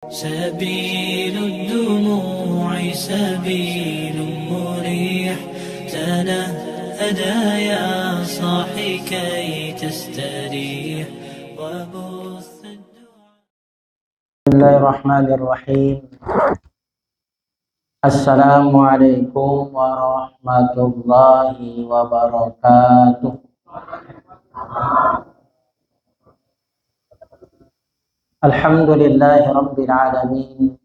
سبيل الدموع سبيل مريح، تنهدى يا صاحي كي تستريح وبث الدعاء. بسم الله الرحمن الرحيم. Assalamualaikum warahmatullahi wabarakatuh. Alhamdulillahi rabbil alamin,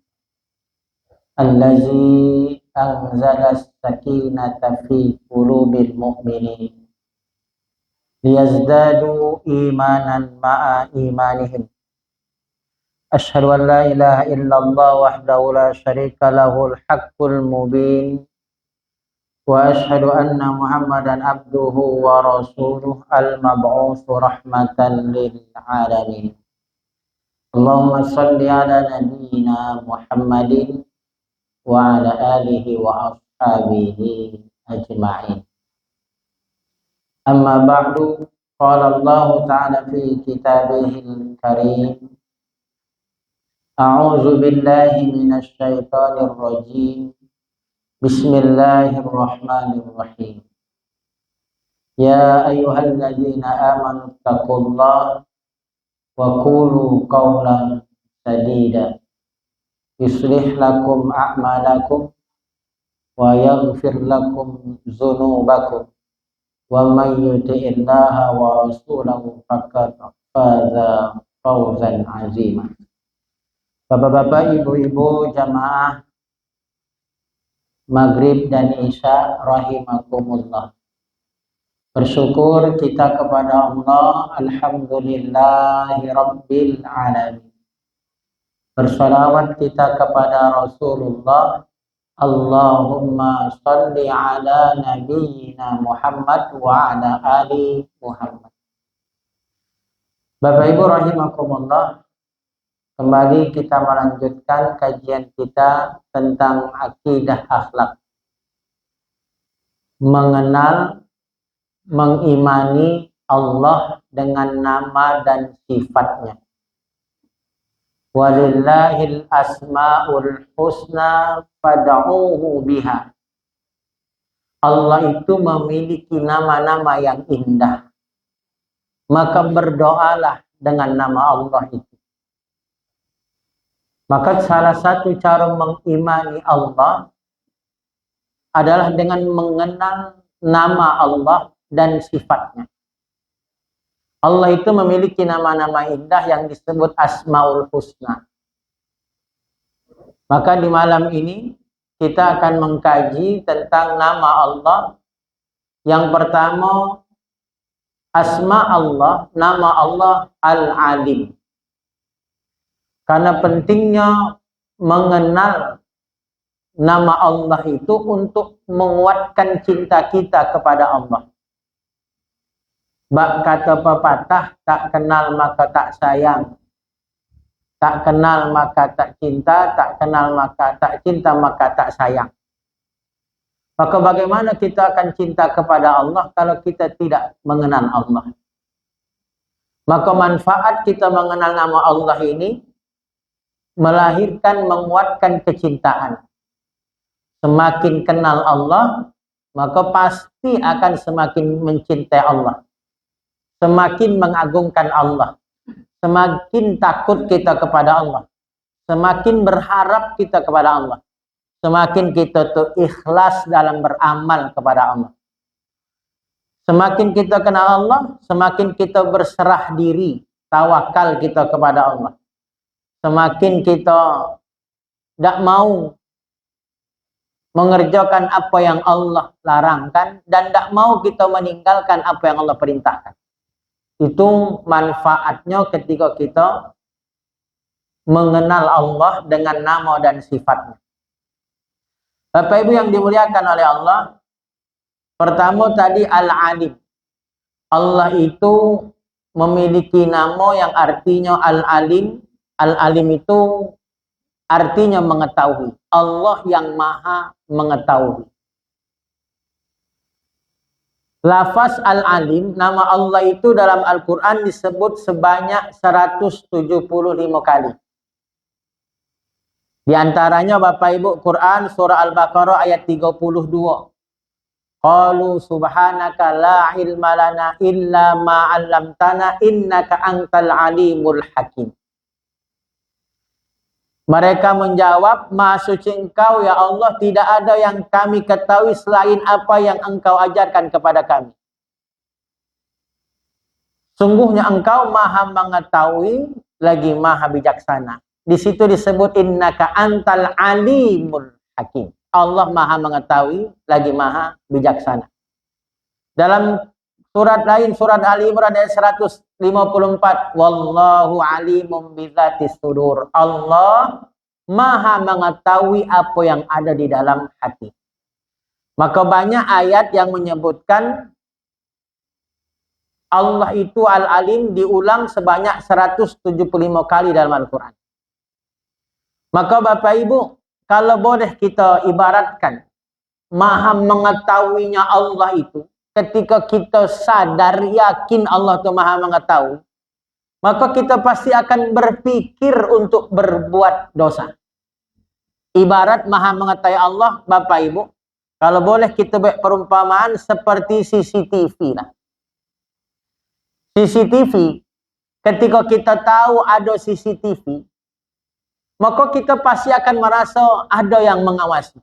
allazi anzala as-sakinata fi qulubil mu'minin liyazdadu imanan ma'a imanihim. Asyhadu an la ilaha illallah wahdahu la syarika lahul haqqul mubin wa asyhadu anna Muhammadan abduhu wa rasuluh al-mab'utsu rahmatan lil alamin. Allahumma shalli ala nabiyyina Muhammadin wa ala alihi wa ashabihi ajma'in. Amma ba'du, qala Allah ta'ala fi kitabihil karim. A'udzu billahi minasy syaithanir rajim. Bismillahirrahmanirrahim. Ya ayyuhalladzina amanu taqullaha wa qulu qawlan sadida yuslih lakum a'malakum wa yaghfir lakum dzunubakum wa may yuti'illaha wa rasulahu faqad faza fawzan 'azima. Bapak-bapak, ibu-ibu, jamaah Maghrib dan Isya rahimakumullah. Bersyukur kita kepada Allah, alhamdulillahi rabbil alamin. Bersalawat kita kepada Rasulullah, Allahumma shalli ala nabiyyina Muhammad wa ala ali Muhammad. Bapak Ibu rahimakumullah, kembali kita melanjutkan kajian kita tentang akidah akhlak. Mengenal, mengimani Allah dengan nama dan sifatnya. Walillahil asma'ul husna fad'uhu biha. Allah itu memiliki nama-nama yang indah. Maka berdoalah dengan nama Allah itu. Maka salah satu cara mengimani Allah adalah dengan mengenal nama Allah dan sifatnya. Allah itu memiliki nama-nama indah yang disebut Asmaul Husna. Maka di malam ini kita akan mengkaji tentang nama Allah. Yang pertama, asma Allah, nama Allah Al-Alim. Karena pentingnya mengenal nama Allah itu untuk menguatkan cinta kita kepada Allah. Bak kata pepatah, tak kenal maka tak sayang, tak kenal maka tak cinta, tak kenal maka tak cinta, maka tak sayang. Maka bagaimana kita akan cinta kepada Allah kalau kita tidak mengenal Allah? Maka manfaat kita mengenal nama Allah ini melahirkan, menguatkan kecintaan. Semakin kenal Allah, maka pasti akan semakin mencintai Allah. Semakin mengagungkan Allah. Semakin takut kita kepada Allah. Semakin berharap kita kepada Allah. Semakin kita tuh ikhlas dalam beramal kepada Allah. Semakin kita kenal Allah, semakin kita berserah diri, tawakal kita kepada Allah. Semakin kita tidak mau mengerjakan apa yang Allah larangkan dan tidak mau kita meninggalkan apa yang Allah perintahkan. Itu manfaatnya ketika kita mengenal Allah dengan nama dan sifatnya. Bapak Ibu yang dimuliakan oleh Allah, pertama tadi Al-Alim. Allah itu memiliki nama yang artinya Al-Alim. Al-Alim itu artinya mengetahui. Allah yang maha mengetahui. Lafaz Al-Alim, nama Allah itu dalam Al-Quran disebut sebanyak 175 kali. Di antaranya Bapak Ibu Quran surah Al-Baqarah ayat 32. Qalu subhanaka la ilma lana illa ma 'allamtana innaka antal alimul hakim. Mereka menjawab, Maha suci Engkau ya Allah, tidak ada yang kami ketahui selain apa yang Engkau ajarkan kepada kami. Sungguhnya Engkau Maha mengetahui lagi Maha bijaksana. Di situ disebut innaka antal alimul hakim. Allah Maha mengetahui lagi Maha bijaksana. Dalam surat lain, surat Ali Imran ayat 154, wallahu alimum bizatis sudur. Allah Maha mengetahui apa yang ada di dalam hati. Maka banyak ayat yang menyebutkan Allah itu Al-Alim diulang sebanyak 175 kali dalam Al-Quran. Maka Bapak Ibu, kalau boleh kita ibaratkan Maha mengetahuinya Allah itu, ketika kita sadar, yakin Allah itu Maha mengetahui, maka kita pasti akan berpikir untuk berbuat dosa. Ibarat Maha mengetahui Allah, Bapak Ibu, kalau boleh kita buat perumpamaan seperti CCTV lah. CCTV, ketika kita tahu ada CCTV, maka kita pasti akan merasa ada yang mengawasi.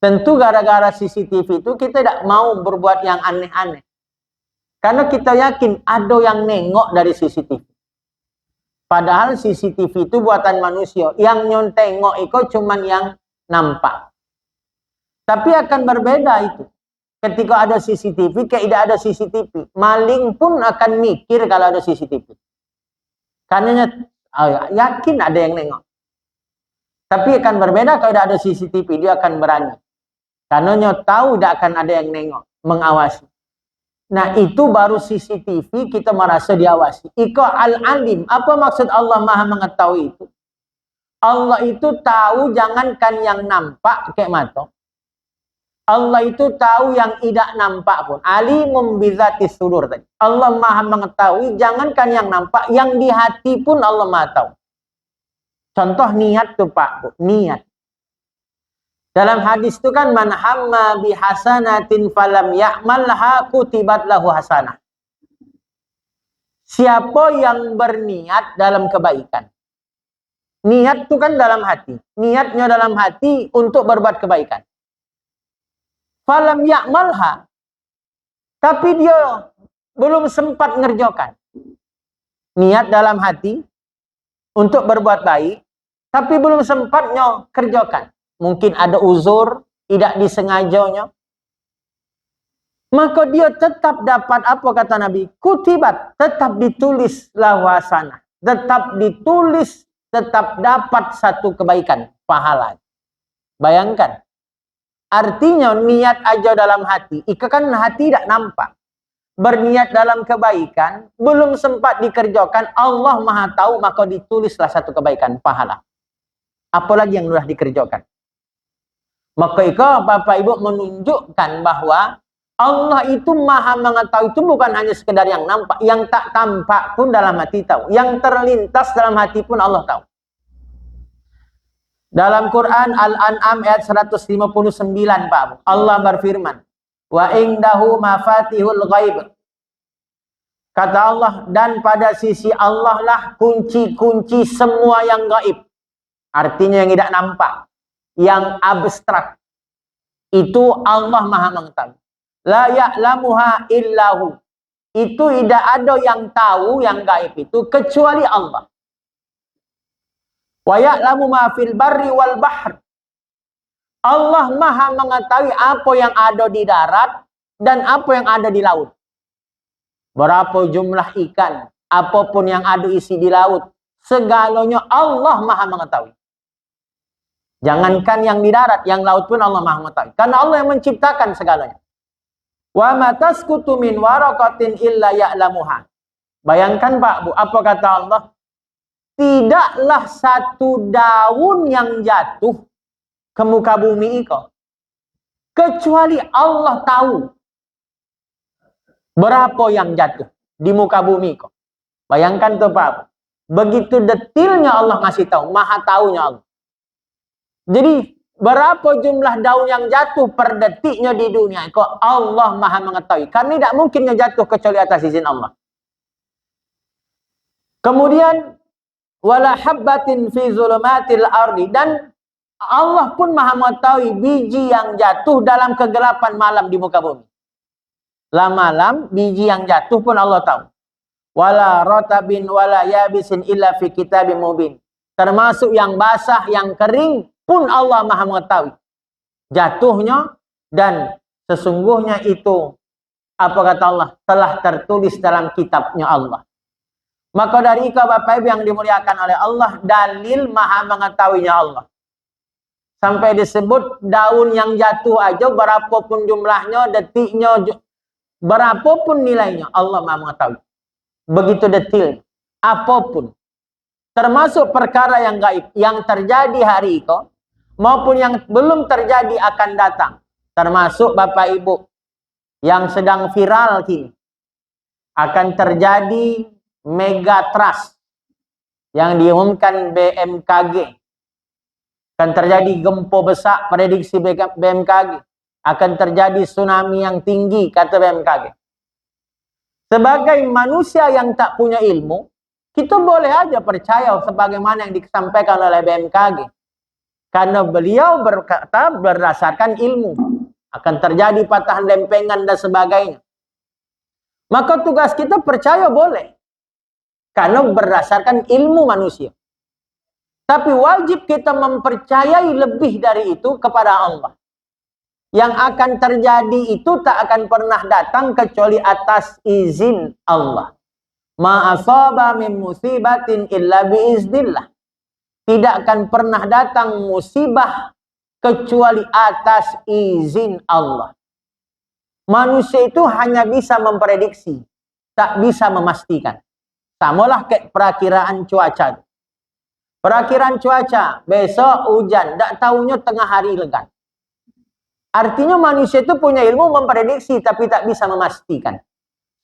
Tentu gara-gara CCTV itu kita tidak mau berbuat yang aneh-aneh. Karena kita yakin ada yang nengok dari CCTV. Padahal CCTV itu buatan manusia. Yang nyontengok itu cuma yang nampak. Tapi akan berbeda itu. Ketika ada CCTV, tidak ada CCTV. Maling pun akan mikir kalau ada CCTV. Karena yakin ada yang nengok. Tapi akan berbeda kalau tidak ada CCTV, dia akan berani. Karena tahu tidak akan ada yang nengok, mengawasi. Nah itu baru CCTV kita merasa diawasi. Iko al-alim. Apa maksud Allah Maha mengetahui itu? Allah itu tahu jangankan yang nampak kayak mata. Allah itu tahu yang tidak nampak pun. Alimum bizatis sudur tadi. Allah Maha mengetahui jangankan yang nampak, yang di hati pun Allah Maha tahu. Contoh niat tuh Pak, niat. Dalam hadis itu kan man hamma bi hasanatin falam ya'malha kutibat lahu hasanah. Siapa yang berniat dalam kebaikan. Niat itu kan dalam hati. Niatnya dalam hati untuk berbuat kebaikan. Falam ya'malha. Tapi dia belum sempat ngerjakan. Niat dalam hati untuk berbuat baik, tapi belum sempatnya kerjakan. Mungkin ada uzur, tidak disengajanya. Maka dia tetap dapat apa kata Nabi? Kutibat, tetap ditulis lahu hasanah. Tetap ditulis, tetap dapat satu kebaikan, pahala. Bayangkan. Artinya niat aja dalam hati. Ika kan hati tidak nampak. Berniat dalam kebaikan, belum sempat dikerjakan, Allah Maha tahu, maka ditulislah satu kebaikan, pahala. Apalagi yang sudah dikerjakan. Maka ika Bapak Ibu menunjukkan bahwa Allah itu Maha mengetahui itu bukan hanya sekedar yang nampak, yang tak tampak pun dalam hati tahu. Yang terlintas dalam hati pun Allah tahu. Dalam Quran Al-An'am ayat 159 Pak, Allah berfirman, wa indahu mafatihul ghaib. Kata Allah, dan pada sisi Allah lah kunci-kunci semua yang gaib. Artinya yang tidak nampak, yang abstrak. Itu Allah Maha mengetahui. La ya'lamuha illahu. Itu tidak ada yang tahu yang gaib itu kecuali Allah. Wa ya'lamu ma fil barri wal bahr. Allah Maha mengetahui apa yang ada di darat dan apa yang ada di laut. Berapa jumlah ikan, apapun yang ada isi di laut, segalanya Allah Maha mengetahui. Jangankan yang di darat, yang laut pun Allah Maha mengetahui. Karena Allah yang menciptakan segalanya. Wa ma tasqutu min waraqatin illa ya'lamuha. Bayangkan Pak Bu, apa kata Allah? Tidaklah satu daun yang jatuh ke muka bumi itu kecuali Allah tahu berapa yang jatuh di muka bumi itu. Bayangkan tuh Pak, begitu detailnya Allah ngasih tahu, Maha taunya Allah. Jadi berapa jumlah daun yang jatuh per detiknya di dunia, kok Allah Maha mengetahui. Karena tidak mungkinnya jatuh kecuali atas izin Allah. Kemudian wala habbatin fi zulumatil ardi, dan Allah pun Maha mengetahui biji yang jatuh dalam kegelapan malam di muka bumi. Malam biji yang jatuh pun Allah tahu. Wala rotabin wala yabisin illa fi kitabim mubin. Termasuk yang basah, yang kering pun Allah Maha mengetahui jatuhnya, dan sesungguhnya itu, apa kata Allah, telah tertulis dalam kitabnya Allah. Maka dari itu Bapak Ibu yang dimuliakan oleh Allah, dalil Maha mengetahuinya Allah. Sampai disebut daun yang jatuh aja, berapapun jumlahnya, detiknya, berapapun nilainya, Allah Maha mengetahui. Begitu detail, apapun. Termasuk perkara yang gaib, yang terjadi hari itu, maupun yang belum terjadi akan datang. Termasuk Bapak Ibu yang sedang viral kini. Akan terjadi megatrust yang diumumkan BMKG. Akan terjadi gempa besar, prediksi BMKG. Akan terjadi tsunami yang tinggi, kata BMKG. Sebagai manusia yang tak punya ilmu, kita boleh aja percaya sebagaimana yang disampaikan oleh BMKG. Karena beliau berkata berdasarkan ilmu. Akan terjadi patahan lempengan dan sebagainya. Maka tugas kita percaya boleh. Karena berdasarkan ilmu manusia. Tapi wajib kita mempercayai lebih dari itu kepada Allah. Yang akan terjadi itu tak akan pernah datang kecuali atas izin Allah. Ma asaba min musibatin illa biiznillah. Tidak akan pernah datang musibah kecuali atas izin Allah. Manusia itu hanya bisa memprediksi, tak bisa memastikan. Samalah kayak perakiraan cuaca. Perakiraan cuaca, besok hujan, tak tahunya tengah hari legat. Artinya manusia itu punya ilmu memprediksi, tapi tak bisa memastikan.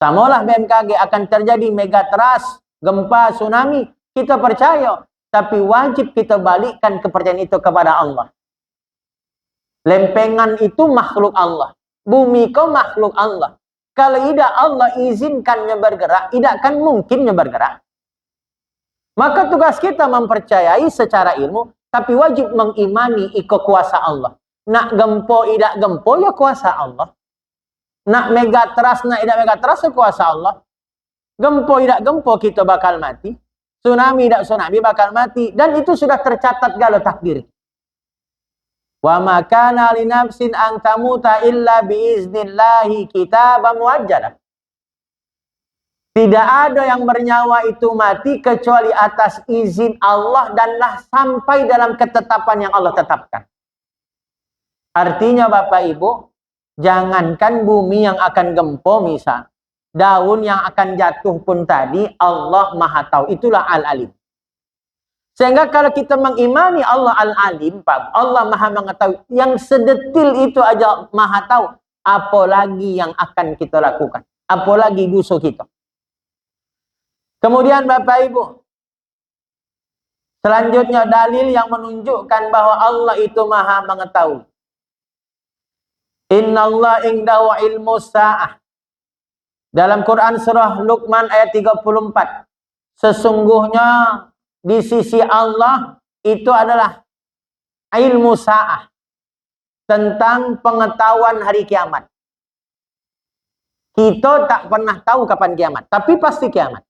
Samalah BMKG akan terjadi megatrust, gempa, tsunami. Kita percaya, tapi wajib kita balikkan kepercayaan itu kepada Allah. Lempengan itu makhluk Allah. Bumi kau makhluk Allah. Kalau tidak Allah izinkannya bergerak, tidak akan mungkinnya bergerak. Maka tugas kita mempercayai secara ilmu, tapi wajib mengimani kuasa Allah. Nak gempo, tidak gempo, ya kuasa Allah. Nak megatrust, nak tidak megatrust, ya kuasa Allah. Gempo, tidak gempo, kita bakal mati. Tsunami, tidak tsunami, bakal mati. Dan itu sudah tercatat galau takdir. Wa ma kana li nafsin an tamuta illa biiznillahi kitaban muajjalah. Tidak ada yang bernyawa itu mati kecuali atas izin Allah danlah sampai dalam ketetapan yang Allah tetapkan. Artinya Bapak Ibu, jangankan bumi yang akan gempa misal, daun yang akan jatuh pun tadi Allah Maha tahu. Itulah Al-Alim. Sehingga kalau kita mengimani Allah Al-Alim, Allah Maha mengetahui, yang sedetil itu aja Maha tahu, apalagi yang akan kita lakukan, apalagi dosa kita. Kemudian Bapak Ibu, selanjutnya dalil yang menunjukkan bahwa Allah itu Maha mengetahui. Innallaha indahu ilmu sa'ah. Dalam Quran surah Luqman ayat 34. Sesungguhnya di sisi Allah itu adalah ilmu sa'ah. Tentang pengetahuan hari kiamat. Kita tak pernah tahu kapan kiamat. Tapi pasti kiamat.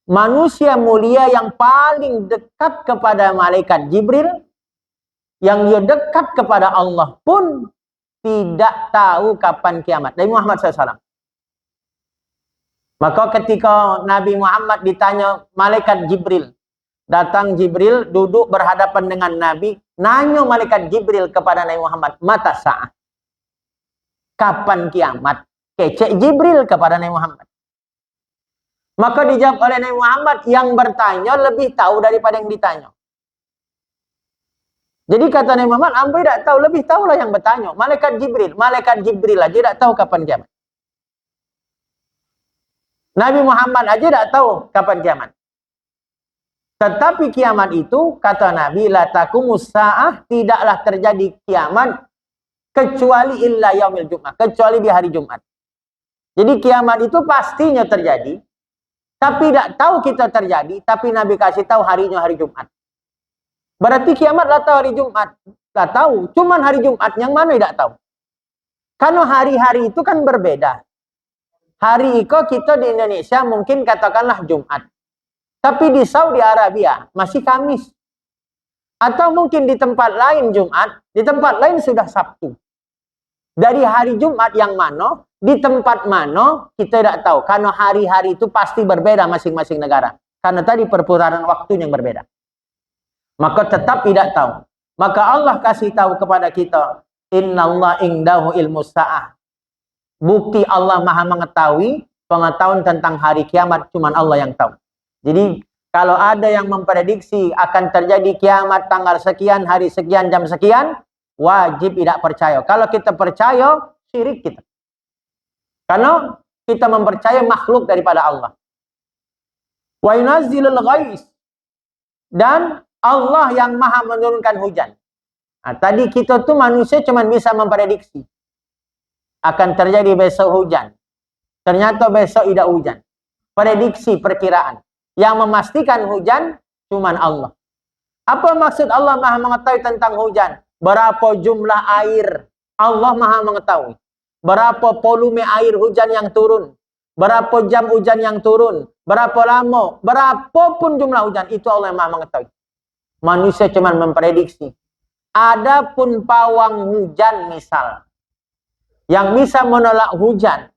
Manusia mulia yang paling dekat kepada malaikat Jibril, yang dia dekat kepada Allah pun tidak tahu kapan kiamat. Nabi Muhammad SAW. Maka ketika Nabi Muhammad ditanya malaikat Jibril, datang Jibril duduk berhadapan dengan Nabi, nanya malaikat Jibril kepada Nabi Muhammad, mata sa'ah. Kapan kiamat? Kecek Jibril kepada Nabi Muhammad. Maka dijawab oleh Nabi Muhammad, yang bertanya lebih tahu daripada yang ditanya. Jadi kata Nabi Muhammad, ambil tidak tahu, lebih tahulah yang bertanya. Malaikat Jibril aja tidak tahu kapan kiamat. Nabi Muhammad aja tidak tahu kapan kiamat. Tetapi kiamat itu, kata Nabi, la taqumus sa'ah, tidaklah terjadi kiamat kecuali illa yaumil Jumat, kecuali di hari Jumat. Jadi kiamat itu pastinya terjadi, tapi tidak tahu kita terjadi, tapi Nabi kasih tahu harinya hari Jumat. Berarti kiamat lah tahu hari Jumat, lah tahu, cuman hari Jumat yang mana tidak tahu. Karena hari-hari itu kan berbeda. Hari itu kita di Indonesia mungkin katakanlah Jumat. Tapi di Saudi Arabia masih Kamis. Atau mungkin di tempat lain Jumat, di tempat lain sudah Sabtu. Dari hari Jumat yang mana, di tempat mana, kita tidak tahu. Karena hari-hari itu pasti berbeda masing-masing negara. Karena tadi perputaran waktu yang berbeda. Maka tetap tidak tahu. Maka Allah kasih tahu kepada kita, Innallaha indahu ilmus sa'ah. Bukti Allah maha mengetahui, pengetahuan tentang hari kiamat cuma Allah yang tahu. Jadi kalau ada yang memprediksi akan terjadi kiamat tanggal sekian, hari sekian, jam sekian, wajib tidak percaya. Kalau kita percaya, syirik kita. Karena kita mempercayai makhluk daripada Allah. Wa yunazzilul ghais. Dan Allah yang maha menurunkan hujan. Nah, tadi kita tuh manusia cuma bisa memprediksi. Akan terjadi besok hujan. Ternyata besok tidak hujan. Prediksi, perkiraan. Yang memastikan hujan cuma Allah. Apa maksud Allah maha mengetahui tentang hujan? Berapa jumlah air? Allah maha mengetahui. Berapa volume air hujan yang turun? Berapa jam hujan yang turun? Berapa lama? Berapapun jumlah hujan, itu Allah yang maha mengetahui. Manusia cuma memprediksi. Adapun pawang hujan misal, yang bisa menolak hujan,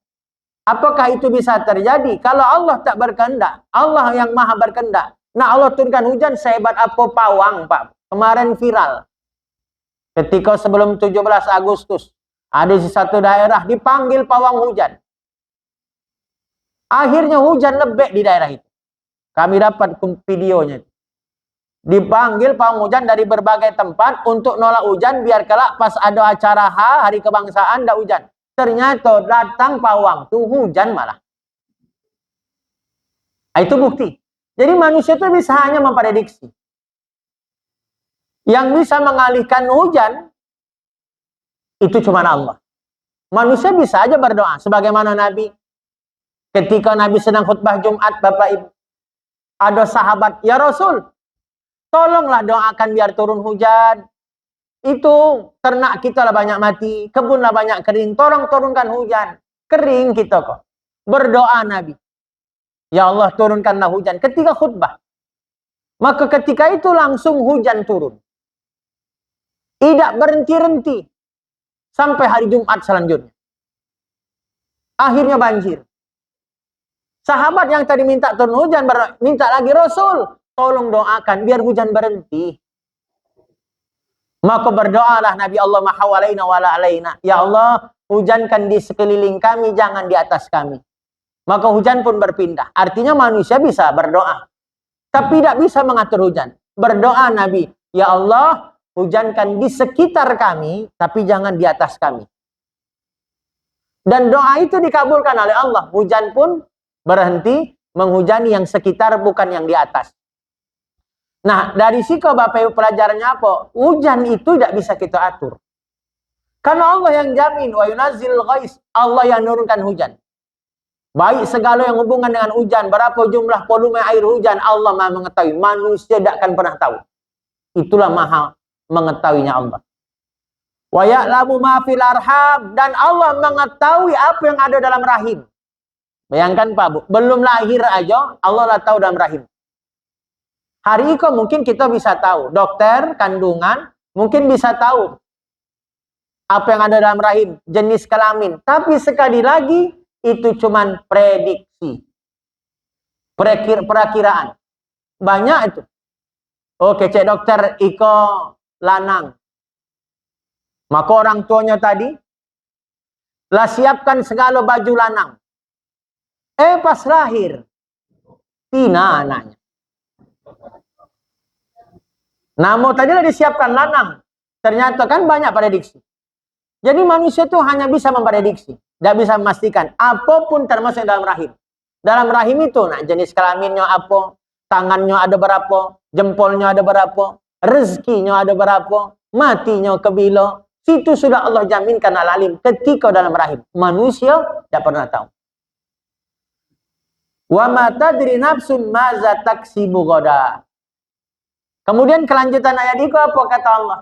apakah itu bisa terjadi? Kalau Allah tak berkehendak, Allah yang maha berkehendak. Nah, Allah turunkan hujan sehebat apa pawang, Pak. Kemarin viral. Ketika sebelum 17 Agustus, ada di satu daerah dipanggil pawang hujan. Akhirnya hujan lebek di daerah itu. Kami dapat videonya. Dipanggil pawang hujan dari berbagai tempat untuk nolak hujan, biar kelak pas ada acara hari kebangsaan tidak hujan. Ternyata datang pawang tuh hujan malah. Itu bukti. Jadi manusia itu bisa hanya memprediksi. Yang bisa mengalihkan hujan itu cuma Allah. Manusia bisa aja berdoa sebagaimana Nabi. Ketika Nabi sedang khutbah Jumat, Bapak Ibu, ada sahabat, "Ya Rasul, tolonglah doakan biar turun hujan. Itu ternak kita lah banyak mati, kebun lah banyak kering, tolong turunkan hujan." Kering kita kok. Berdoa Nabi, "Ya Allah, turunkanlah hujan." Ketika khutbah. Maka ketika itu langsung hujan turun. Tidak berhenti-henti. Sampai hari Jumat selanjutnya. Akhirnya banjir. Sahabat yang tadi minta turun hujan, minta lagi, "Rasul, tolong doakan biar hujan berhenti." Maka berdoalah Nabi, "Allahumma hawalaina wala alaina." Ya Allah, hujankan di sekeliling kami, jangan di atas kami. Maka hujan pun berpindah. Artinya manusia bisa berdoa. Tapi tidak bisa mengatur hujan. Berdoa Nabi, "Ya Allah, hujankan di sekitar kami, tapi jangan di atas kami." Dan doa itu dikabulkan oleh Allah. Hujan pun berhenti menghujani yang sekitar, bukan yang di atas. Nah, dari situ Bapak Ibu pelajarannya apa? Hujan itu tidak bisa kita atur. Karena Allah yang jamin, wa yunazzilul ghais. Allah yang menurunkan hujan. Baik segala yang hubungan dengan hujan, berapa jumlah volume air hujan, Allah maha mengetahui. Manusia tidak akan pernah tahu. Itulah maha mengetahuinya Allah. Wa ya'lamu ma fil arham, dan Allah mengetahui apa yang ada dalam rahim. Bayangkan Pak Bu, belum lahir aja Allah lah tahu dalam rahim. Hari itu mungkin kita bisa tahu, dokter kandungan mungkin bisa tahu apa yang ada dalam rahim, jenis kelamin. Tapi sekali lagi itu cuman prediksi, perakiraan. Banyak itu. Oke, cek dokter Iko lanang. Maka orang tuanya tadi lah siapkan segala baju lanang. Pas lahir, Tina anaknya. Namun tadi lah disiapkan lanang. Ternyata kan banyak prediksi. Jadi manusia itu hanya bisa memprediksi. Tidak bisa memastikan. Apapun termasuk dalam rahim. Dalam rahim itu, nah jenis kelaminnya apa, tangannya ada berapa, jempolnya ada berapa, rezekinya ada berapa, matinya kebila. Situ sudah Allah jaminkan al-alim ketika dalam rahim. Manusia tidak pernah tahu. Wa ma tadri nafsun maza taksibu ghadan. Kemudian kelanjutan ayat itu apa kata Allah?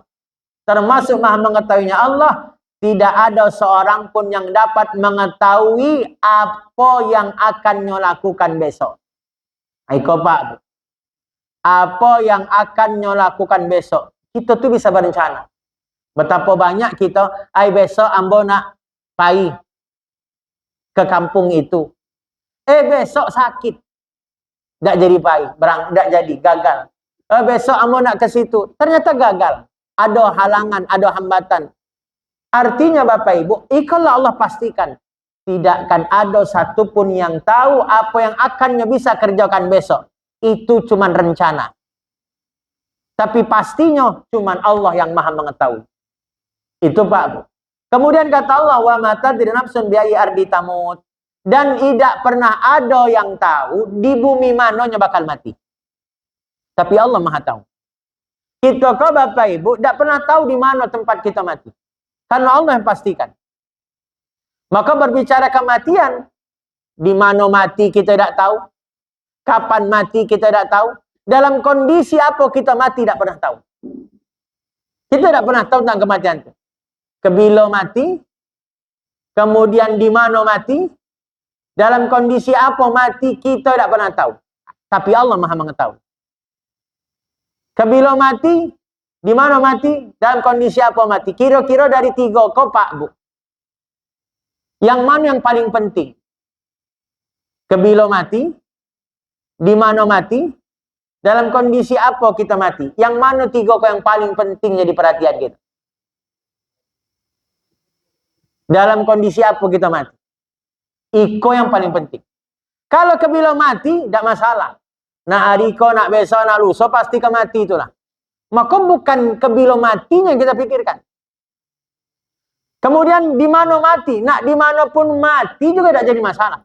Termasuk maha mengetahuinya Allah, tidak ada seorang pun yang dapat mengetahui apa yang akan lakukan besok. Aiko Pak, apa yang akan lakukan besok? Kita tuh bisa berencana. Betapa banyak kita, besok ambo nak pai ke kampung itu. Besok sakit. Tak jadi pai, tak jadi, gagal. Besok ambo nak ke situ. Ternyata gagal. Ada halangan, ada hambatan. Artinya Bapak Ibu, kalau Allah pastikan, tidak akan ada satupun yang tahu apa yang akannya bisa kerjakan besok. Itu cuma rencana. Tapi pastinya cuma Allah yang maha mengetahui. Itu Pak Bu. Kemudian kata Allah, wa mata tadri nafsun bi ayyi ardi tamut. Dan tidak pernah ada yang tahu di bumi mananya bakal mati. Tapi Allah maha tahu. Kita kau Bapak Ibu tidak pernah tahu di mana tempat kita mati. Karena Allah yang pastikan. Maka berbicara kematian, di mana mati kita tidak tahu. Kapan mati kita tidak tahu. Dalam kondisi apa kita mati tidak pernah tahu. Kita tidak pernah tahu tentang kematian itu. Kebila mati, kemudian di mana mati, dalam kondisi apa mati kita tidak pernah tahu. Tapi Allah maha mengetahui. Kebila mati, di mana mati, dalam kondisi apa mati. Kira-kira dari 3 kau Pak Bu. Yang mana yang paling penting? Kebila mati, di mana mati, dalam kondisi apa kita mati. Yang mana 3 kau yang paling penting jadi perhatian kita. Dalam kondisi apa kita mati. Iko yang paling penting. Kalau kebila mati, tidak masalah. Nak hari ko, nak besok, nak lusa, pasti ke mati itulah. Maka bukan kebila matinya yang kita pikirkan. Kemudian di mana mati? Nak di mana pun mati juga tidak jadi masalah.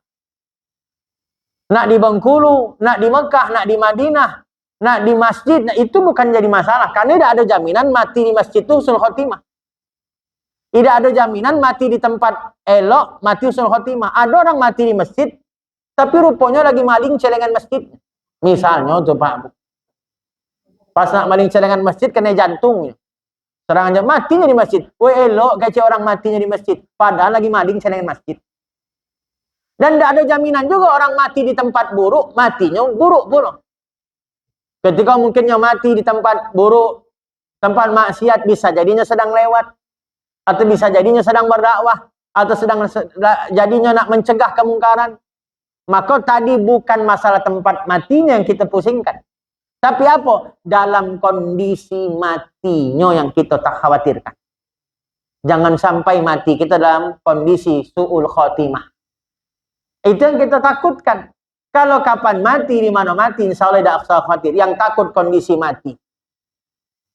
Nak di Bengkulu, nak di Mekah, nak di Madinah, nak di masjid, nah itu bukan jadi masalah. Karena tidak ada jaminan mati di masjid itu husnul khotimah. Tidak ada jaminan mati di tempat elok, mati husnul khotimah. Ada orang mati di masjid, tapi rupanya lagi maling celengan masjid. Misalnya tuh Pak. Pas nak maling celengan masjid, kena jantungnya. Serangan jantung, matinya di masjid. Weh elok, gaci orang matinya di masjid. Padahal lagi maling celengan masjid. Dan tidak ada jaminan juga orang mati di tempat buruk, matinya buruk pula. Ketika mungkinnya mati di tempat buruk, tempat maksiat, bisa jadinya sedang lewat. Atau bisa jadinya sedang berdakwah. Atau sedang jadinya nak mencegah kemungkaran. Maka tadi bukan masalah tempat matinya yang kita pusingkan. Tapi apa? Dalam kondisi matinya yang kita tak khawatirkan. Jangan sampai mati kita dalam kondisi su'ul khotimah. Itu yang kita takutkan. Kalau kapan mati, di mana mati, insya Allah tidak usah khawatir. Yang takut kondisi mati.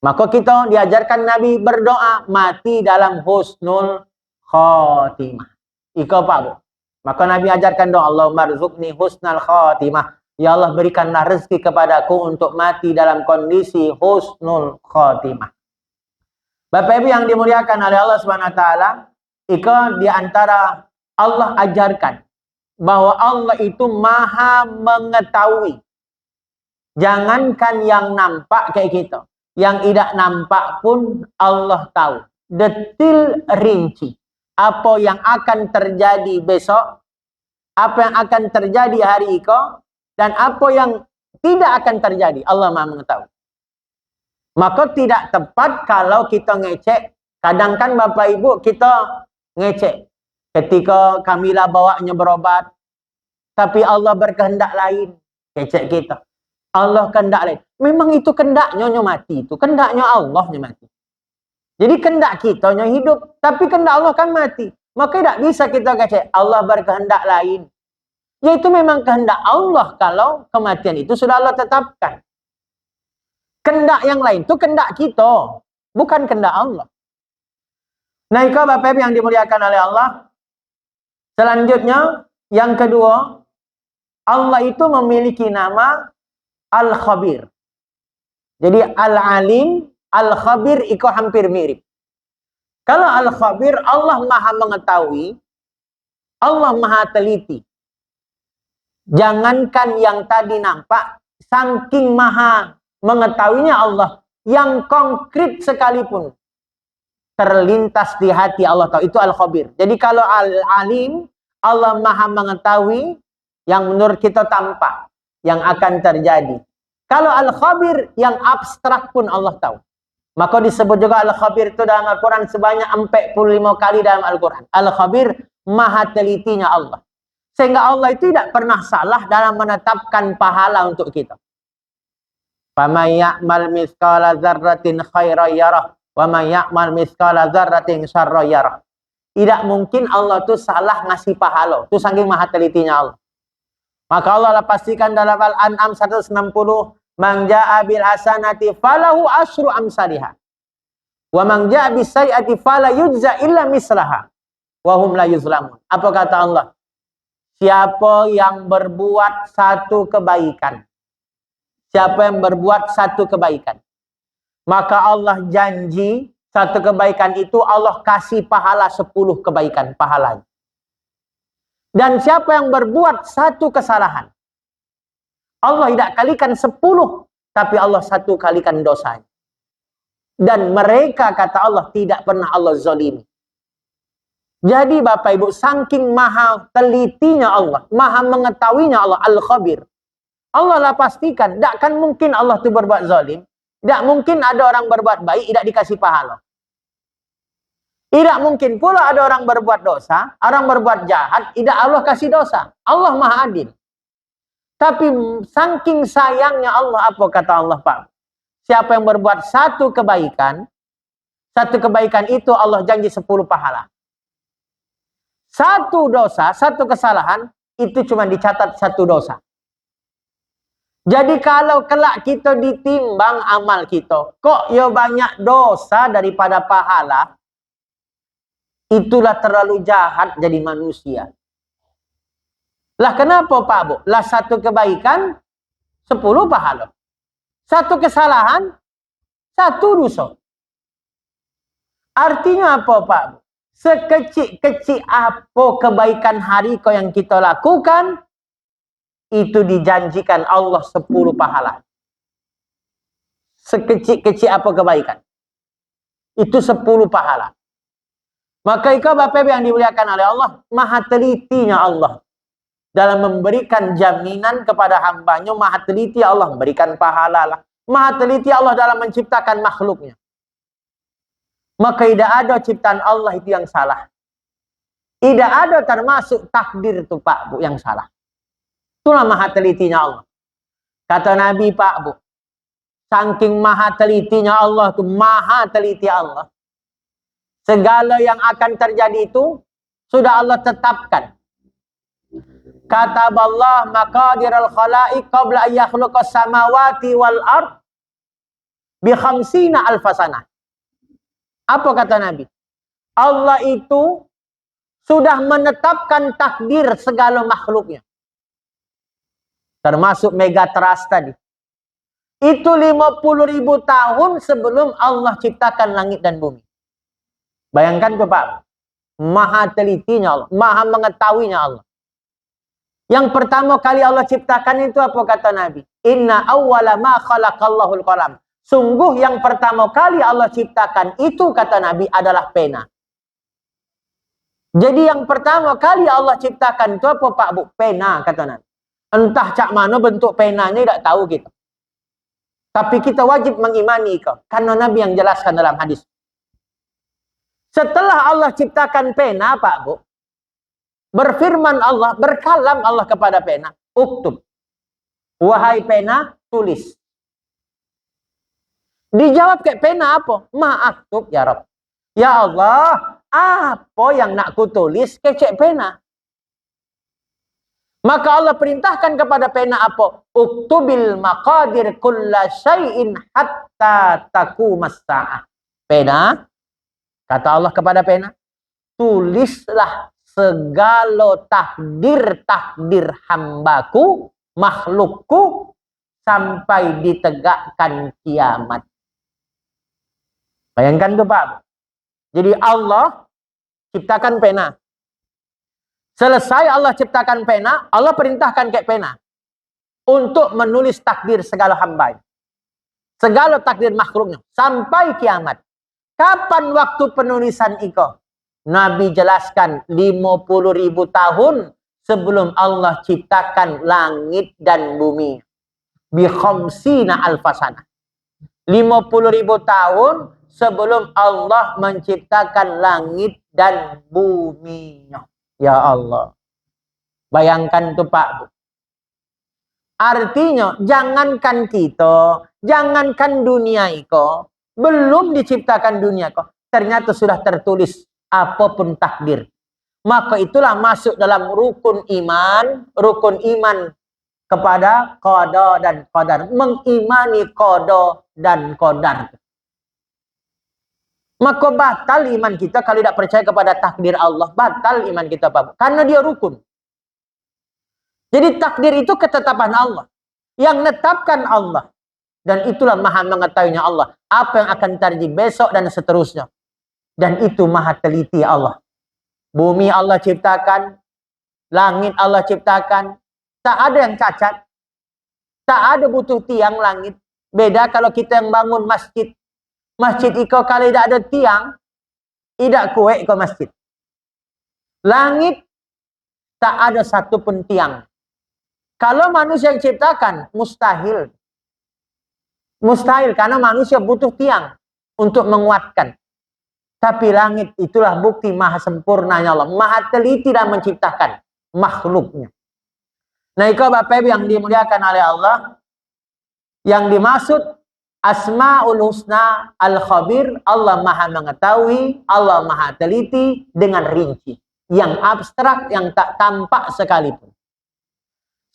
Maka kita diajarkan Nabi berdoa mati dalam husnul khotimah. Iko Pak Bu. Maka Nabi ajarkan doa, Allahumma rzuqni husnal khotimah. Ya Allah berikanlah rezeki kepadaku untuk mati dalam kondisi husnul khotimah. Bapak Ibu yang dimuliakan oleh Allah SWT, iko diantara Allah ajarkan bahwa Allah itu maha mengetahui. Jangankan yang nampak kayak kita. Yang tidak nampak pun Allah tahu. Detil rinci. Apa yang akan terjadi besok. Apa yang akan terjadi hari itu. Dan apa yang tidak akan terjadi. Allah maha mengetahui. Maka tidak tepat kalau kita ngecek. Kadang kan Bapak Ibu kita ngecek. Ketika Kamila bawanya berobat. Tapi Allah berkehendak lain. Ngecek kita. Allah kehendak lain. Memang itu kehendaknya mati itu. Kehendaknya Allah mati. Jadi kehendak kita hidup. Tapi kehendak Allah kan mati. Maka tidak bisa kita kata Allah berkehendak lain. Yaitu memang kehendak Allah kalau kematian itu sudah Allah tetapkan. Kehendak yang lain itu kehendak kita. Bukan kehendak Allah. Nah itu Bapak Ibu yang dimuliakan oleh Allah. Selanjutnya yang kedua. Allah itu memiliki nama Al-Khabir. Jadi Al-Alim, Al-Khabir itu hampir mirip. Kalau Al-Khabir, Allah maha mengetahui, Allah maha teliti. Jangankan yang tadi nampak, saking maha mengetahuinya Allah, yang konkret sekalipun terlintas di hati Allah tahu. Itu Al-Khabir. Jadi kalau Al-Alim, Allah maha mengetahui yang menurut kita tampak, yang akan terjadi. Kalau Al-Khabir, yang abstrak pun Allah tahu. Maka disebut juga Al-Khabir itu dalam Al-Quran sebanyak 45 kali dalam Al-Quran. Al-Khabir, maha telitinya Allah. Sehingga Allah itu tidak pernah salah dalam menetapkan pahala untuk kita. فَمَنْ يَعْمَلْ مِثْقَالَ ذَرَّةٍ خَيْرًا يَرَهُ وَمَنْ يَعْمَلْ مِثْقَالَ ذَرَّةٍ شَرًّا يَرَهُ. Tidak mungkin Allah itu salah ngasih pahala. Itu saking maha telitinya Allah. Maka Allah pastikan dalam Al-An'am 160, "Man jaa'a bil hasanati falahu asyru amsalihha. Wa man jaa'a bis sayyi'ati fala yujza illa mislaha. Wa hum la yuzlamun." Apa kata Allah? Siapa yang berbuat satu kebaikan, siapa yang berbuat satu kebaikan, maka Allah janji satu kebaikan itu Allah kasih pahala 10 kebaikan pahalanya. Dan siapa yang berbuat satu kesalahan, Allah tidak kalikan 10, tapi Allah satu kalikan dosanya. Dan mereka, kata Allah, tidak pernah Allah zalimi. Jadi Bapak Ibu, saking maha telitinya Allah, maha mengetahuinya Allah, Al-Khabir. Allah lah pastikan, tidak kan mungkin Allah itu berbuat zalim. Tidak mungkin ada orang berbuat baik, tidak dikasih pahala. Tidak mungkin pula ada orang berbuat dosa, orang berbuat jahat, tidak Allah kasih dosa. Allah maha adil. Tapi saking sayangnya Allah, apa kata Allah Pak? Siapa yang berbuat satu kebaikan itu Allah janji 10 pahala. Satu dosa, satu kesalahan, itu cuma dicatat 1 dosa. Jadi kalau kelak kita ditimbang amal kita, kok ya banyak dosa daripada pahala, itulah terlalu jahat jadi manusia. Lah kenapa Pak Bu? Lah satu kebaikan, 10 pahala. Satu kesalahan, 1 dosa. Artinya apa Pak Bu? Sekecil-kecil apa kebaikan hari kau yang kita lakukan, itu dijanjikan Allah 10 pahala. Sekecil-kecil apa kebaikan, itu 10 pahala. Maka ikut Bapak yang dimuliakan oleh Allah, maha telitinya Allah dalam memberikan jaminan kepada hambanya. Maha teliti Allah memberikan pahala lah. Maha teliti Allah dalam menciptakan makhluknya. Maka tidak ada ciptaan Allah itu yang salah. Tidak ada termasuk takdir itu Pak Bu yang salah. Itulah maha telitinya Allah. Kata Nabi Pak Bu, saking maha telitinya Allah itu, maha teliti Allah. Segala yang akan terjadi itu sudah Allah tetapkan. Kata Allah, maqadirul khalaiq qabla an yakhluqas samawati wal ard bi 50 alfasanah. Apa kata Nabi? Allah itu sudah menetapkan takdir segala makhluknya. Termasuk Megatrust tadi. Itu 50.000 tahun sebelum Allah ciptakan langit dan bumi. Bayangkan tuh Pak. Maha telitinya Allah. Maha mengetahuinya Allah. Yang pertama kali Allah ciptakan itu apa kata Nabi? Inna awwala ma khalaqallahul qalam. Sungguh yang pertama kali Allah ciptakan itu kata Nabi adalah pena. Jadi yang pertama kali Allah ciptakan itu apa Pak Bu? Pena kata Nabi. Entah cak mana bentuk penanya tidak tahu kita. Tapi kita wajib mengimani itu. Karena Nabi yang jelaskan dalam hadis. Setelah Allah ciptakan pena Pak Bu, berfirman Allah, berkalam Allah kepada pena. Uktub. Wahai pena, tulis. Dijawab kayak pena apa? Ma'aktub ya Rabb. Ya Allah, apa yang nak kutulis kecek pena? Maka Allah perintahkan kepada pena apa? Uktubil maqadir kulla syai'in hatta taqumas sa'ah. Pena, kata Allah kepada pena, tulislah segala takdir-takdir hambaku, makhlukku, sampai ditegakkan kiamat. Bayangkan tuh Pak. Jadi Allah ciptakan pena. Selesai Allah ciptakan pena, Allah perintahkan kayak pena untuk menulis takdir segala hamba, segala takdir makhluknya sampai kiamat. Kapan waktu penulisan itu? Nabi jelaskan 50.000 tahun sebelum Allah ciptakan langit dan bumi. Bi khamsina alfasana. 50.000 tahun sebelum Allah menciptakan langit dan buminya. Ya Allah. Bayangkan tuh Pak. Artinya, jangankan kita, jangankan dunia itu, belum diciptakan dunia itu, ternyata sudah tertulis apapun takdir. Maka itulah masuk dalam rukun iman kepada qada dan qadar. Mengimani qada dan qadar. Maka batal iman kita kalau tidak percaya kepada takdir Allah. Batal iman kita, Pak. Karena dia rukun. Jadi takdir itu ketetapan Allah. Yang netapkan Allah. Dan itulah maha mengetahuinya Allah. Apa yang akan terjadi besok dan seterusnya. Dan itu maha teliti Allah. Bumi Allah ciptakan. Langit Allah ciptakan. Tak ada yang cacat. Tak ada butuh tiang langit. Beda kalau kita yang bangun masjid. Masjid itu kalau tidak ada tiang, tidak kuat ke masjid. Langit, tak ada satu pun tiang. Kalau manusia yang ciptakan, mustahil. Mustahil, karena manusia butuh tiang untuk menguatkan. Tapi langit itulah bukti maha sempurnanya Allah. Maha teliti dan menciptakan makhluknya. Nah, itu Bapak Ibu yang dimuliakan oleh Allah. Yang dimaksud Asma'ul Husna Al-Khabir, Allah maha mengetahui, Allah maha teliti dengan rinci. Yang abstrak, yang tak tampak sekalipun.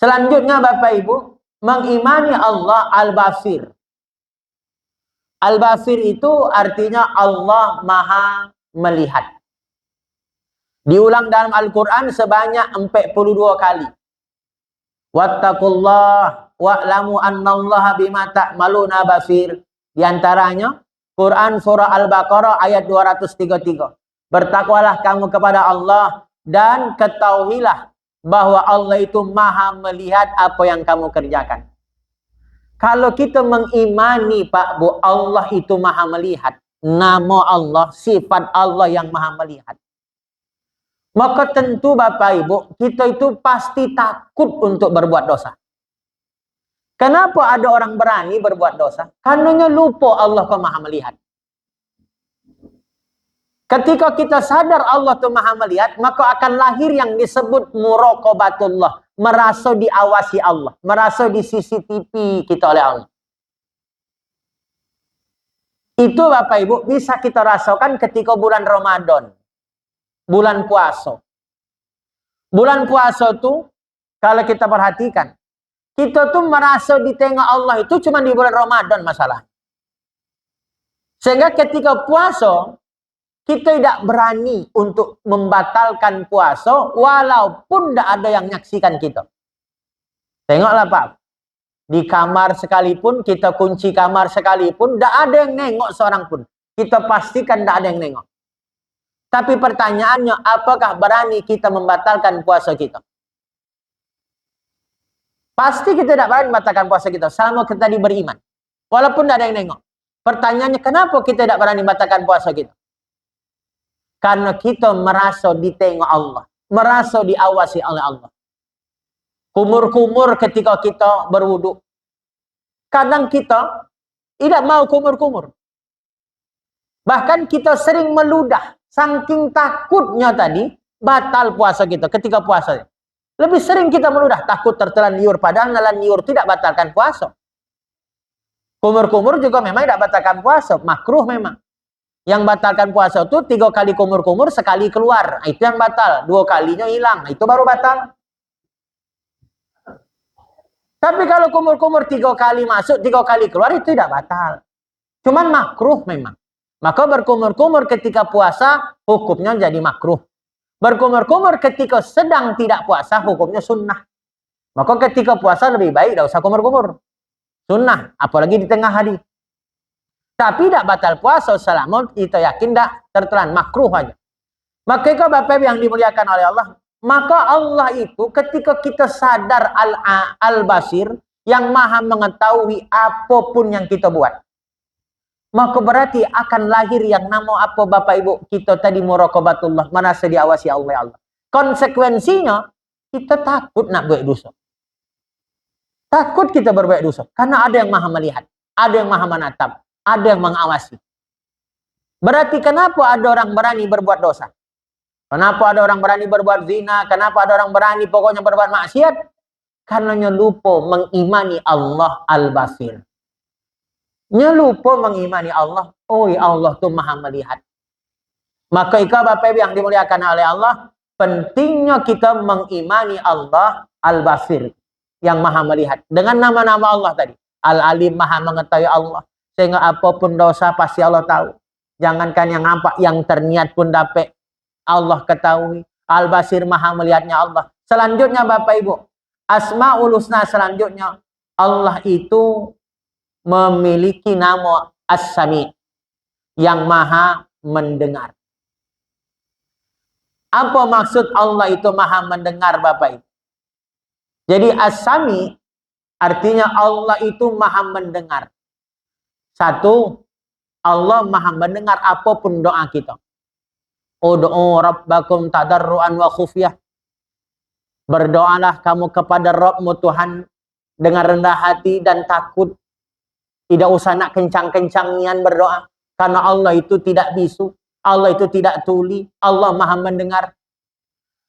Selanjutnya Bapak Ibu, mengimani Allah Al-Basir. Al-Basir itu artinya Allah maha melihat. Diulang dalam Al-Quran sebanyak 42 kali. Wattaqullah wa'lamu annallaha bima ta'maluna basir. Di antaranya Quran surah Al-Baqarah ayat 233. Bertakwalah kamu kepada Allah dan ketahuilah bahwa Allah itu maha melihat apa yang kamu kerjakan. Kalau kita mengimani Pak Bu, Allah itu maha melihat. Nama Allah, sifat Allah yang maha melihat. Maka tentu Bapak Ibu, kita itu pasti takut untuk berbuat dosa. Kenapa ada orang berani berbuat dosa? Karenanya lupa Allah kau maha melihat. Ketika kita sadar Allah itu maha melihat, maka akan lahir yang disebut muraqabatullah. Merasa diawasi Allah. Merasa di CCTV kita oleh Allah. Itu Bapak Ibu bisa kita rasakan ketika bulan Ramadan. Bulan puasa. Bulan puasa itu, kalau kita perhatikan, kita tuh merasa ditengok Allah itu cuma di bulan Ramadan masalah. Sehingga ketika puasa, kita tidak berani untuk membatalkan puasa, walaupun tidak ada yang menyaksikan kita. Tengoklah Pak, di kamar sekalipun, kita kunci kamar sekalipun, tidak ada yang nengok seorang pun. Kita pastikan tidak ada yang nengok. Tapi pertanyaannya, apakah berani kita membatalkan puasa kita? Pasti kita tidak berani membatalkan puasa kita, selama kita tadi beriman. Walaupun tidak ada yang nengok. Pertanyaannya, kenapa kita tidak berani membatalkan puasa kita? Karena kita merasa ditengok Allah. Merasa diawasi oleh Allah. Kumur-kumur ketika kita berwudu. Kadang kita tidak mau kumur-kumur. Bahkan kita sering meludah. Saking takutnya tadi, batal puasa kita ketika puasa. Lebih sering kita meludah, takut tertelan liur. Padahal nelan liur tidak batalkan puasa. Kumur-kumur juga memang tidak batalkan puasa. Makruh memang. Yang batalkan puasa itu 3 kali kumur-kumur, sekali keluar. Nah, itu yang batal. 2 kalinya hilang. Nah, itu baru batal. Tapi kalau kumur-kumur 3 kali masuk, 3 kali keluar, itu tidak batal. Cuman makruh memang. Maka berkumur-kumur ketika puasa, hukumnya jadi makruh. Berkumur-kumur ketika sedang tidak puasa, hukumnya sunnah. Maka ketika puasa lebih baik, tidak usah kumur-kumur. Sunnah, apalagi di tengah hari. Tapi tidak batal puasa selama kita yakin tidak tertelan, makruh aja. Maka kalau Bapak yang dimuliakan oleh Allah, maka Allah itu ketika kita sadar al-basir, yang maha mengetahui apapun yang kita buat, maka berarti akan lahir yang nama apa Bapak Ibu kita tadi muraqabatullah, merasa diawasi Allah. Konsekuensinya kita takut nak buat dosa. Takut kita berbuat dosa karena ada yang maha melihat, ada yang maha menatap, ada yang mengawasi. Berarti kenapa ada orang berani berbuat dosa? Kenapa ada orang berani berbuat zina? Kenapa ada orang berani pokoknya berbuat maksiat? Karena lupa mengimani Allah al-basir. Lupa mengimani Allah. Oh ya Allah tu maha melihat. Maka ikut Bapak Ibu yang dimuliakan oleh Allah, pentingnya kita mengimani Allah al-basir, yang maha melihat. Dengan nama-nama Allah tadi. Al-alim, maha mengetahui Allah. Sehingga apapun dosa pasti Allah tahu. Jangankan yang nampak, yang terniat pun dapat Allah ketahui. Al-basir, maha melihatnya Allah. Selanjutnya Bapak Ibu, Asmaul Husna selanjutnya, Allah itu memiliki nama As-Sami, yang maha mendengar. Apa maksud Allah itu maha mendengar Bapak Ibu? Jadi As-Sami artinya Allah itu maha mendengar. Satu, Allah maha mendengar apapun doa kita. Ud'u rabbakum tadarruan wa khufyah. Berdoalah kamu kepada Rabbmu Tuhan dengan rendah hati dan takut. Tidak usah nak kencang-kencangian berdoa. Karena Allah itu tidak bisu. Allah itu tidak tuli. Allah maha mendengar.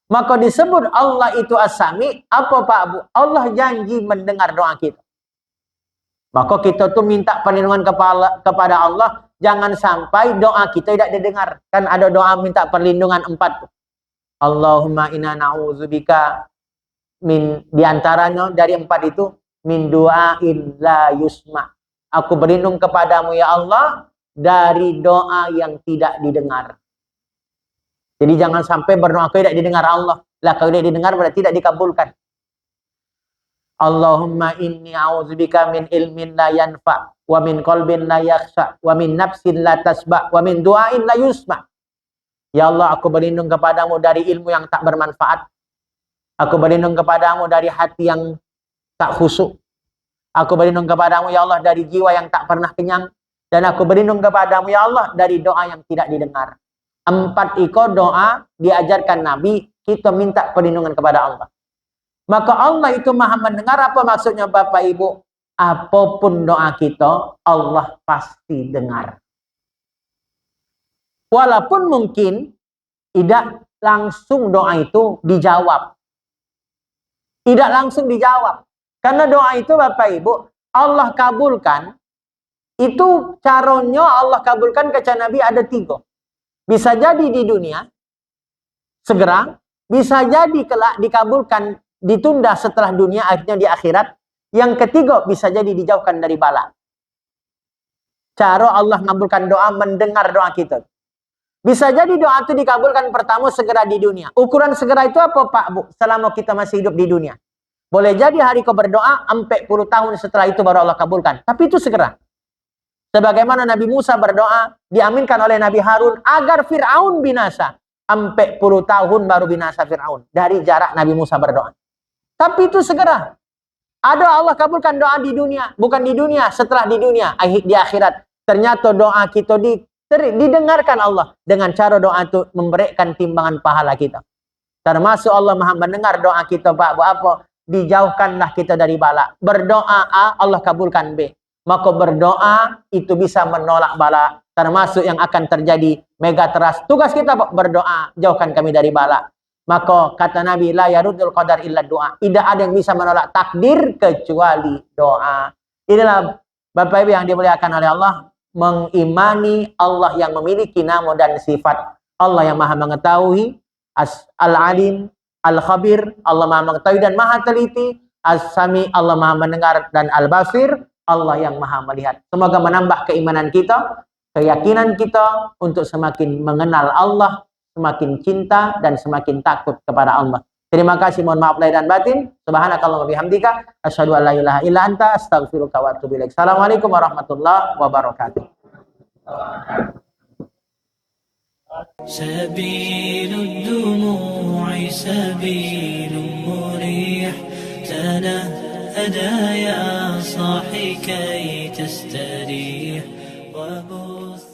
Maka disebut Allah itu As-Sami. Apa Pak Abu? Allah janji mendengar doa kita. Maka kita tuh minta perlindungan kepada Allah. Jangan sampai doa kita tidak didengar. Kan ada doa minta perlindungan 4. Allahumma inna na'udzubika min, diantaranya dari 4 itu, min du'ain la yusma. Aku berlindung kepadamu ya Allah dari doa yang tidak didengar. Jadi jangan sampai berdoa tidak didengar Allah. Lah kalau tidak didengar berarti tidak dikabulkan. Allahumma inni a'udzubika min ilmin la yanfa, wa min qalbin la yakhsha, wa min nafsin la tasba, wa min du'ain la yusma. Ya Allah, aku berlindung kepadamu dari ilmu yang tak bermanfaat. Aku berlindung kepadamu dari hati yang tak khusyuk. Aku berlindung kepadamu ya Allah dari jiwa yang tak pernah kenyang. Dan aku berlindung kepadamu ya Allah dari doa yang tidak didengar. 4 iko doa diajarkan Nabi, kita minta perlindungan kepada Allah. Maka Allah itu maha mendengar. Apa maksudnya Bapak Ibu? Apapun doa kita, Allah pasti dengar. Walaupun mungkin tidak langsung doa itu dijawab. Tidak langsung dijawab. Karena doa itu Bapak Ibu, Allah kabulkan. Itu caranya Allah kabulkan ke Nabi ada 3. Bisa jadi di dunia, segera. Bisa jadi kelak dikabulkan, ditunda setelah dunia, akhirnya di akhirat. Yang ketiga, bisa jadi dijauhkan dari bala. Cara Allah mengabulkan doa, mendengar doa kita. Bisa jadi doa itu dikabulkan pertama segera di dunia. Ukuran segera itu apa Pak Bu? Selama kita masih hidup di dunia. Boleh jadi hari kau berdoa, 40 tahun setelah itu baru Allah kabulkan. Tapi itu segera. Sebagaimana Nabi Musa berdoa, diaminkan oleh Nabi Harun, agar Fir'aun binasa. 40 tahun baru binasa Fir'aun. Dari jarak Nabi Musa berdoa. Tapi itu segera. Ada Allah kabulkan doa di dunia. Bukan di dunia, setelah di dunia. Di akhirat. Ternyata doa kita didengarkan Allah. Dengan cara doa itu memberikan timbangan pahala kita. Termasuk Allah maha mendengar doa kita Pak. Apa? Dijauhkanlah kita dari bala. Berdoa A, Allah kabulkan B. Maka berdoa itu bisa menolak bala. Termasuk yang akan terjadi megateras. Tugas kita berdoa, jauhkan kami dari bala. Maka kata Nabi, la yarudul qadar illa doa. Tidak ada yang bisa menolak takdir kecuali doa. Inilah Bapak Ibu yang dimuliakan oleh Allah, mengimani Allah yang memiliki nama dan sifat. Allah yang maha mengetahui, al-alim, al-khabir, Allah maha mengetahui dan maha teliti, as-sami, Allah maha mendengar, dan al-basir, Allah yang maha melihat. Semoga menambah keimanan kita, keyakinan kita untuk semakin mengenal Allah, semakin cinta dan semakin takut kepada Allah. Terima kasih, mohon maaf lahir dan batin. Subhanakallahumma bihamdika asyhadu an la ilaha illa anta astaghfiruka wa atubu ilaik. Assalamualaikum warahmatullahi wabarakatuh. سبيل الدموع سبيل مريح تنهدى يا صاحي كي تستريح وبث